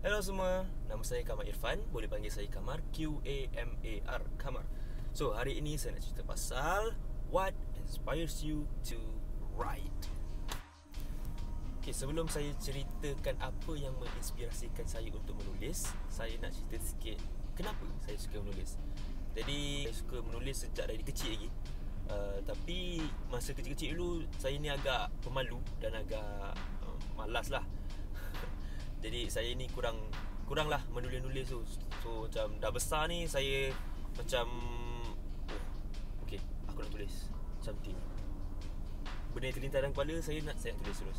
Hello semua, nama saya Kamar Irfan. Boleh panggil saya Kamar, Q-A-M-A-R, Kamar. So, hari ini saya nak cerita pasal what inspires you to write. Okay, sebelum saya ceritakan apa yang menginspirasikan saya untuk menulis, saya nak cerita sikit kenapa saya suka menulis. Jadi, saya suka menulis sejak dari kecil lagi. Tapi masa kecil-kecil dulu, saya ni agak pemalu dan agak malas lah. Jadi saya ni kurang lah menulis-nulis tu. So macam dah besar ni saya macam okay, aku nak tulis macam ni. Benda yang terlintas dalam kepala saya nak tulis terus.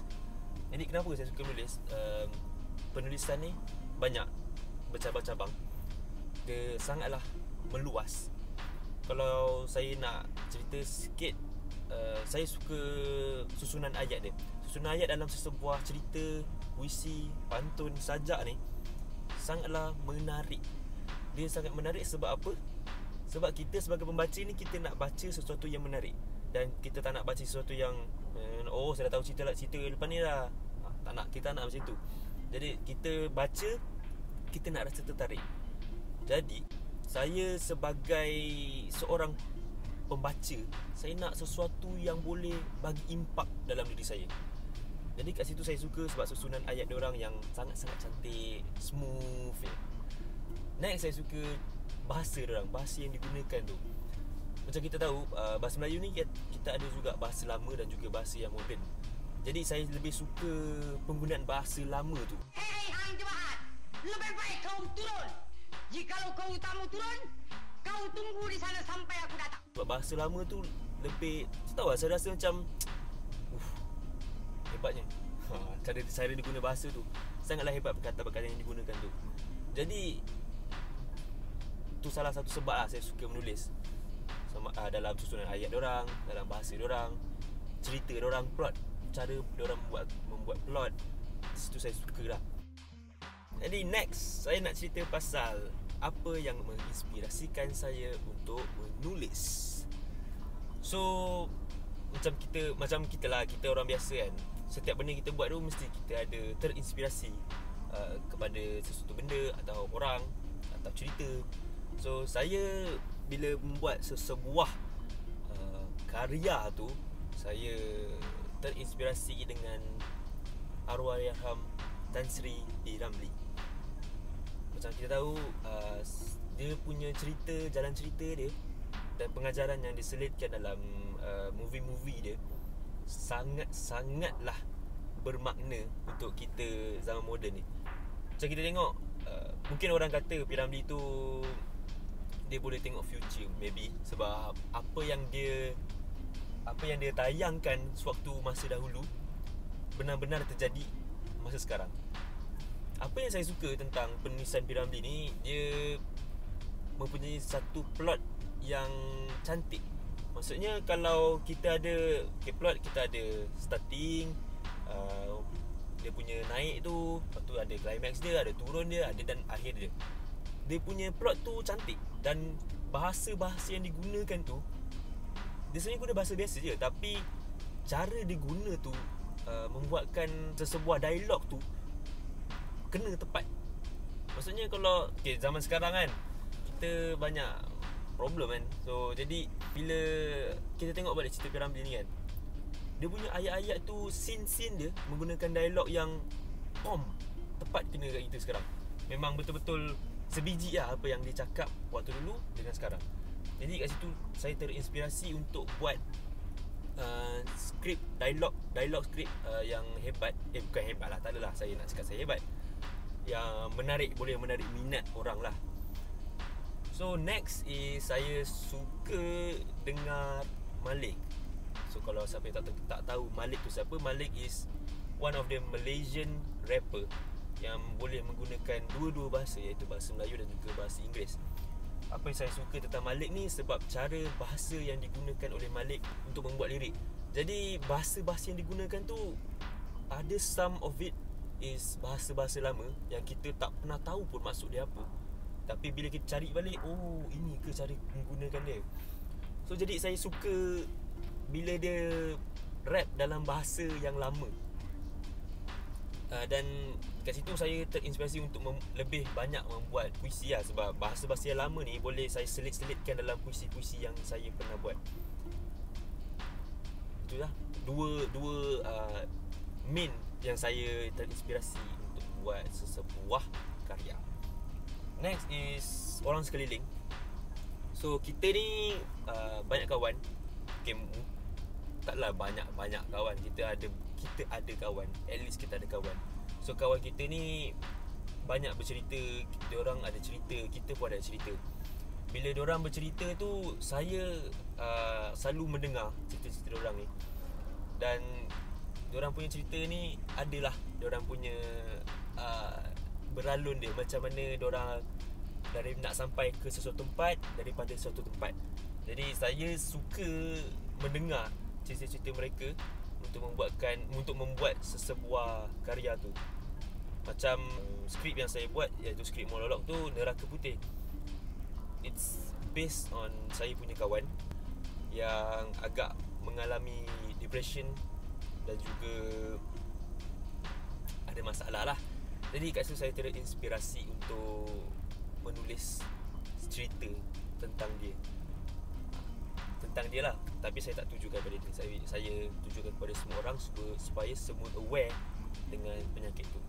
Jadi kenapa saya suka menulis? Penulisan ni banyak bercabang-cabang. Dia sangatlah meluas. Kalau saya nak cerita sikit, saya suka susunan ayat dia. Susunan ayat dalam sesebuah cerita, puisi, pantun, sajak ni sangatlah menarik. Dia sangat menarik sebab apa? Sebab kita sebagai pembaca ni, kita nak baca sesuatu yang menarik. Dan kita tak nak baca sesuatu yang saya dah tahu cerita lepas ni dah. Tak nak, kita nak macam tu. Jadi kita baca, kita nak rasa tertarik. Jadi saya sebagai seorang pembaca, saya nak sesuatu yang boleh bagi impak dalam diri saya. Jadi kat situ saya suka sebab susunan ayat diorang yang sangat-sangat cantik, smooth ya. Next, saya suka bahasa diorang, bahasa yang digunakan tu. Macam kita tahu, bahasa Melayu ni kita ada juga bahasa lama dan juga bahasa yang moden. Jadi saya lebih suka penggunaan bahasa lama tu. Hei hang jemaat, lebih baik kau turun. Jikalau kau tamu turun, kau tunggu di sana sampai aku datang. Sebab bahasa lama tu lebih, tak tahu lah, saya rasa macam hebatnya. Cara dia guna bahasa tu sangatlah hebat, perkataan-perkataan yang digunakan tu. Jadi tu salah satu sebab lah saya suka menulis. Dalam susunan ayat diorang, dalam bahasa diorang, cerita diorang, plot, cara diorang membuat plot, situ saya suka lah. Jadi next, saya nak cerita pasal apa yang menginspirasikan saya untuk menulis. So macam kita lah, kita orang biasa kan, setiap benda kita buat tu mesti kita ada terinspirasi kepada sesuatu benda atau orang atau cerita. So saya bila membuat sebuah karya tu, saya terinspirasi dengan Arwahayaham Tan Sri P. Ramlee. Macam kita tahu, dia punya cerita, jalan cerita dia dan pengajaran yang diselitkan dalam movie-movie dia sangatlah bermakna untuk kita zaman moden ni. Macam kita tengok, mungkin orang kata P. Ramlee tu dia boleh tengok future, maybe sebab apa yang dia tayangkan sewaktu masa dahulu benar-benar terjadi masa sekarang. Apa yang saya suka tentang penulisan P. Ramlee ni, dia mempunyai satu plot yang cantik. Maksudnya kalau kita ada plot, kita ada starting, dia punya naik tu, lepas tu ada climax dia, ada turun dia, ada dan akhir dia. Dia punya plot tu cantik. Dan bahasa-bahasa yang digunakan tu, dia sebenarnya guna bahasa biasa je, tapi cara dia guna tu membuatkan sesebuah dialog tu kena tepat. Maksudnya kalau zaman sekarang kan, kita banyak problem kan. So jadi bila kita tengok balik cerita P. Ramlee ni kan, dia punya ayat-ayat tu, scene-scene dia menggunakan dialog yang tepat kena kat kita sekarang. Memang betul-betul sebiji lah apa yang dia cakap waktu dulu dengan sekarang. Jadi kat situ saya terinspirasi untuk buat skrip, dialog skrip yang hebat. Bukan hebat lah, tak adalah saya nak cakap saya hebat, yang menarik, boleh menarik minat orang lah. So next is saya suka dengar Malik. So kalau siapa yang tak tahu Malik tu siapa, Malik is one of the Malaysian rapper yang boleh menggunakan dua-dua bahasa, iaitu bahasa Melayu dan juga bahasa Inggeris. Apa yang saya suka tentang Malik ni sebab cara bahasa yang digunakan oleh Malik untuk membuat lirik. Jadi bahasa-bahasa yang digunakan tu, ada some of it is bahasa-bahasa lama yang kita tak pernah tahu pun maksud dia apa. Tapi bila kita cari balik, oh ini ke cara menggunakan dia. So jadi saya suka bila dia rap dalam bahasa yang lama. Dan kat situ saya terinspirasi untuk lebih banyak membuat puisi lah. Sebab bahasa-bahasa yang lama ni boleh saya selit-selitkan dalam puisi-puisi yang saya pernah buat. Itulah dua main yang saya terinspirasi untuk buat sesebuah karya. Next is orang sekeliling. So kita ni banyak kawan. Okay, taklah banyak kawan. Kita ada kawan. At least kita ada kawan. So kawan kita ni banyak bercerita. Diorang ada cerita, kita pun ada cerita. Bila diorang bercerita tu, saya selalu mendengar cerita-cerita diorang ni. Dan diorang punya cerita ni adalah diorang punya beralun dia. Macam mana diorang dari nak sampai ke sesuatu tempat daripada sesuatu tempat. Jadi saya suka mendengar cerita-cerita mereka untuk membuat sesebuah karya tu. Macam skrip yang saya buat, iaitu skrip monolog tu, Neraka Putih. It's based on saya punya kawan yang agak mengalami depression dan juga ada masalah lah. Jadi kat situ saya terinspirasi untuk menulis cerita tentang dia lah. Tapi saya tak tujukan pada dia. Saya tujukan kepada semua orang supaya semua aware dengan penyakit tu.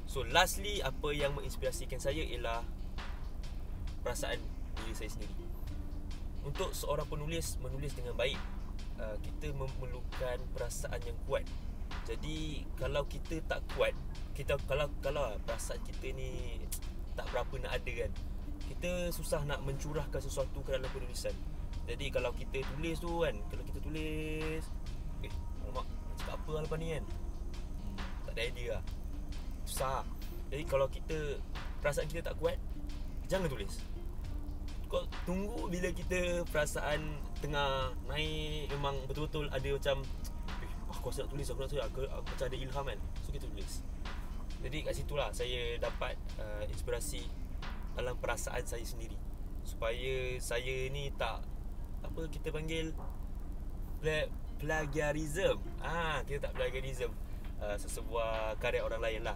So lastly, apa yang menginspirasikan saya ialah perasaan diri saya sendiri. Untuk seorang penulis menulis dengan baik, kita memerlukan perasaan yang kuat. Jadi kalau kita tak kuat, kalau perasaan kita ni tak berapa nak ada kan, kita susah nak mencurahkan sesuatu ke dalam penulisan. Jadi kalau kita tulis tu kan, alamak, cakap apa lah lepas ni kan, tak ada idea lah, susah. Jadi kalau perasaan kita tak kuat, jangan tulis. Kau tunggu bila kita perasaan tengah naik, memang betul-betul ada macam aku rasa nak tulis, aku macam ada ilham kan, so kita tulis. Jadi kat situlah saya dapat inspirasi dalam perasaan saya sendiri, supaya saya ni tak, apa kita panggil, plagiarism. Kita tak plagiarism sesebuah karya orang lain lah.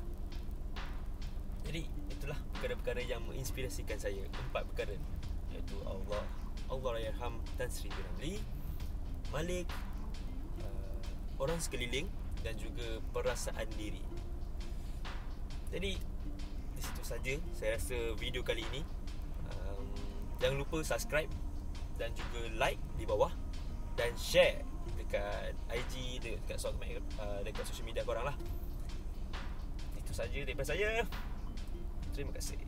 Jadi itulah perkara-perkara yang menginspirasikan saya. 4 perkara, iaitu Allahyarham Tan Sri P. Ramlee, Malik, orang sekeliling dan juga perasaan diri. Jadi di situ saja saya rasa video kali ini. Jangan lupa subscribe dan juga like di bawah, dan share dekat IG, dekat social media korang lah. Itu saja daripada saya. Terima kasih.